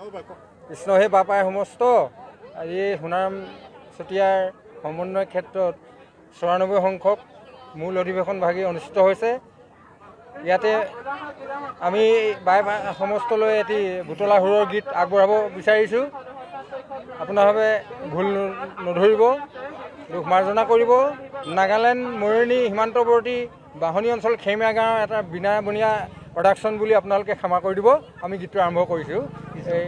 কৃষ্ণ হে বাপাই সমস্ত আজি সোণাৰাম চতিয়াৰ সমন্বয় ক্ষেত্ৰত ৯৪ সংখ্যক মূল অধিৱেশন ভাগি অনুষ্ঠিত হৈছে। ইয়াতে আমি বাই সমস্তলৈ এটি বুটলা সুৰৰ গীত আগবঢ়াব বিচাৰিছোঁ। আপোনাৰভাৱে ভুল নধৰিব, দুখ মাৰ্জনা কৰিব। নাগালেণ্ড মৰিয়নি সীমান্তৱৰ্তী বাহনী অঞ্চল খেমীয়া গাঁৱৰ এটা বিনা বনীয়া প্ৰডাকশ্যন বুলি আপোনালোকে ক্ষমা কৰি দিব। আমি গীতটো আৰম্ভ কৰিছোঁ। এই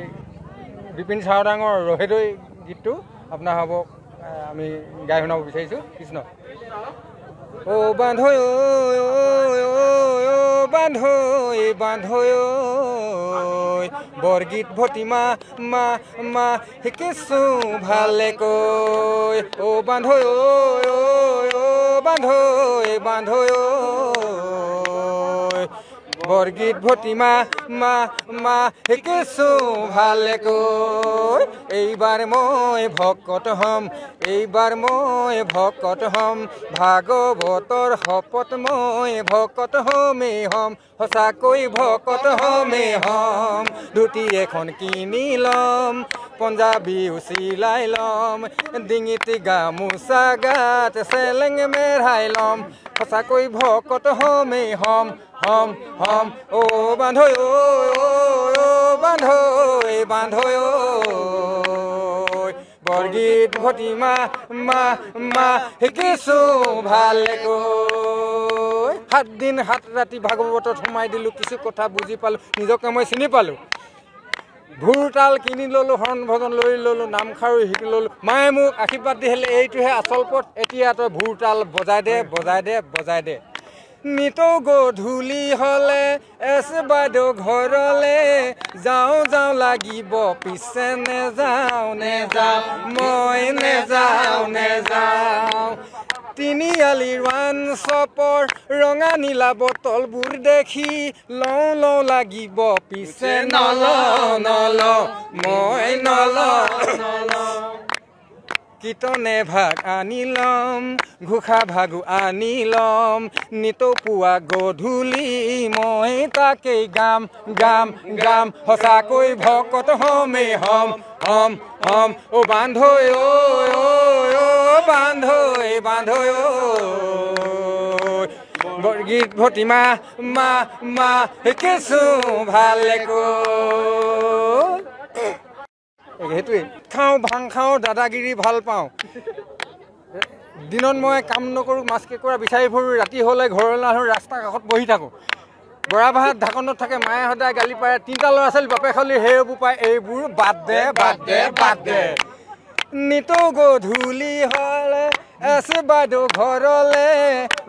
বিপিন চাওডাঙৰ ৰহেদৈ গীতটো আপোনাৰ হ'ব আমি গাই শুনাব বিচাৰিছোঁ। কৃষ্ণ অ বান্ধৈ বান্ধৈ বান্ধৈ বৰগীত ভতিমা মা মা শিকিছোঁ ভালেকৈ অ বান্ধৈ বান্ধৈ বান্ধৈ বৰগীত ভতিমা মা মা শিকিছোঁ ভালেকৈ এইবাৰ মই ভকত হ'ম, এইবাৰ মই ভকত হ'ম, ভাগৱতৰ শপত মই ভকত হ'মেই হ'ম, সঁচাকৈ ভকত হ'মেই হ'ম। ধুতি এখন কিনি ল'ম, পঞ্জাবী চিলাই ল'ম, ডিঙিত গামোচা গাত চেলেং মেৰাই ল'ম, সঁচাকৈ ভকত হ'মেই হ'ম হ'ম হ'ম অ বান্ধৈ বান্ধৈ বান্ধৈ বৰগীত ভতিমা মা মা শিকিছোঁ ভালেকৈ। ৭ দিন ৭ ৰাতি ভাগৱতত সোমাই দিলোঁ, কিছু কথা বুজি পালোঁ, নিজকে মই চিনি পালোঁ। ভুৰ তাল কিনি ল'লোঁ, হৰণ ভজন লৈ ল'লোঁ, নামখাৰু শিকি ল'লোঁ, মায়ে মোক আশীৰ্বাদ দি হ'লে এইটোহে আচল পথ, এতিয়া তই ভুৰ তাল বজাই দে বজাই দে বজাই দে। নিতৌ গধূলি হ'লে এছ বাইদেউ ঘৰলে যাওঁ যাওঁ লাগিব, পিছে নেযাওঁ নেযাওঁ মই নেযাওঁ নেযাওঁ। তিনিআলিৰ ওৱান শ্বপৰ ৰঙা নীলা বটলবোৰ দেখি লওঁ লওঁ লাগিব, পিছে নলওঁ নলওঁ মই নলওঁ নলওঁ। কীৰ্তনে ভাগ আনি ল'ম, ঘোষা ভাগো আনি ল'ম, নিতৌ পুৱা গধূলি মই তাকেই গাম গাম গাম, সঁচাকৈ ভকত হ'মেই হ'ম হ'ম হ'ম অ বান্ধৈ বান্ধৈ বান্ধৈ বৰগীত ভতিমা মা মা শিকিছোঁ ভালেকৈ। সেইটোৱে খাওঁ ভাং খাওঁ, দাদাগিৰি ভাল পাওঁ। দিনত মই কাম নকৰোঁ, মাছ কেঁকুৰা বিচাৰি ফুৰোঁ, ৰাতি হ'লে ঘৰলৈ আহোঁ, ৰাস্তা কাষত বহি থাকোঁ। বৰা ভাত ঢাকনত থাকে, মায়ে সদায় গালি পাৰে, 3টা ল'ৰা ছোৱালী বাপে খালি সেইবোৰ পায়, এইবোৰ বাদ দে বাদ দে বাদ দে। নিতৌ গধূলি হ'লে এছ বাইদেউ ঘৰলে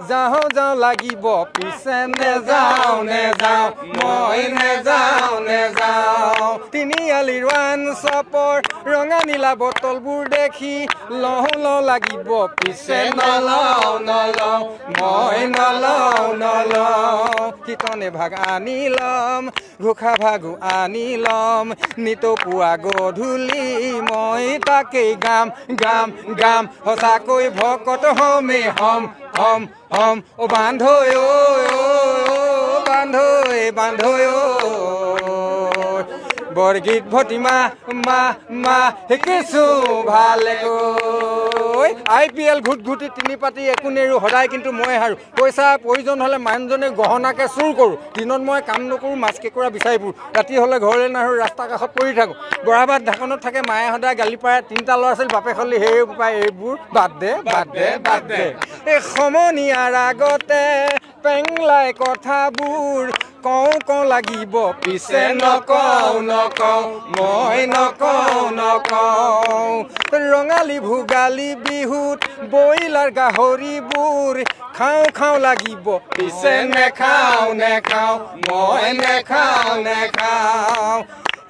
যাওঁ যাওঁ লাগিব, পিছে নেযাওঁ নেযাওঁ মই নেযাওঁ নেযাওঁ। তিনিআলিৰ ওৱান শ্বপৰ ৰঙা নীলা বটলবোৰ দেখি লওঁ লওঁ লাগিব, পিছে নলওঁ নলওঁ মই নলওঁ নলওঁ। কীৰ্তনে ভাগ আনি ল'ম, ঘোষা ভাগো আনি ল'ম, নিতৌ পুৱা গধূলি মই তাকেই গাম গাম গাম, সঁচাকৈ ভকত হ'মেই হ'ম হ'ম হ'ম অ বান্ধৈ বান্ধৈ বান্ধৈ বৰগীত ভতিমা মা মা শিকিছোঁ ভালেকৈ। IPL ঘুটঘুটি 3 পাতি একো নেৰোঁ, সদায় কিন্তু মই হাৰোঁ। পইচা প্ৰয়োজন হ'লে মানুহজনে গহনাকে চুৰ কৰোঁ, দিনত মই কাম নকৰোঁ, মাছ কেঁকুৰা বিচাৰি ফুৰোঁ, ৰাতি হ'লে ঘৰলৈ নাহোঁ, ৰাস্তা কাষত পৰি থাকোঁ। বৰা ভাত ঢাকনত থাকে, মায়ে সদায় গালি পাৰে, 3টা ল'ৰা ছোৱালী বাপে খালি সেইবোৰ পায়, এইবোৰ বাদ দে বাদ দে বাদ দে। এই সমনীয়াৰ আগতে পেংলাই কথাবোৰ কওঁ কওঁ লাগিব, পিছে নকওঁ নকওঁ মই নকওঁ নকওঁ। ৰঙালী ভোগালী বিহুত বইলাৰ গাহৰিবোৰ খাওঁ খাওঁ লাগিব, পিছে নেখাওঁ নেখাওঁ মই নেখাওঁ নেখাওঁ।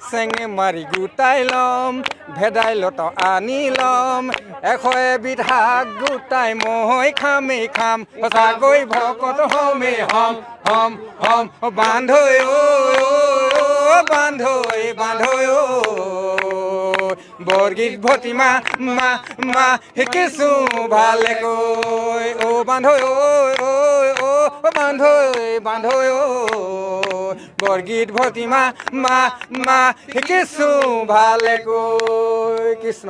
চেঙে মাৰি গোটাই ল'ম, ভেদাইলতা আনি ল'ম, 100 এবিধ শাক গোটাই মই খামেই খাম, সঁচাকৈ ভকত হ'মেই হ'ম হ'ম হ'ম বান্ধৈ বান্ধৈ বান্ধৈ বৰগীত ভতিমা মা মা শিকিছো ভালেকৈ অ বান্ধৈ ঐ ঐ অ বান্ধৈ বান্ধৈ ঐ বৰগীত ভতিমা মা মা শিকিছো ভালেকৈ কৃষ্ণ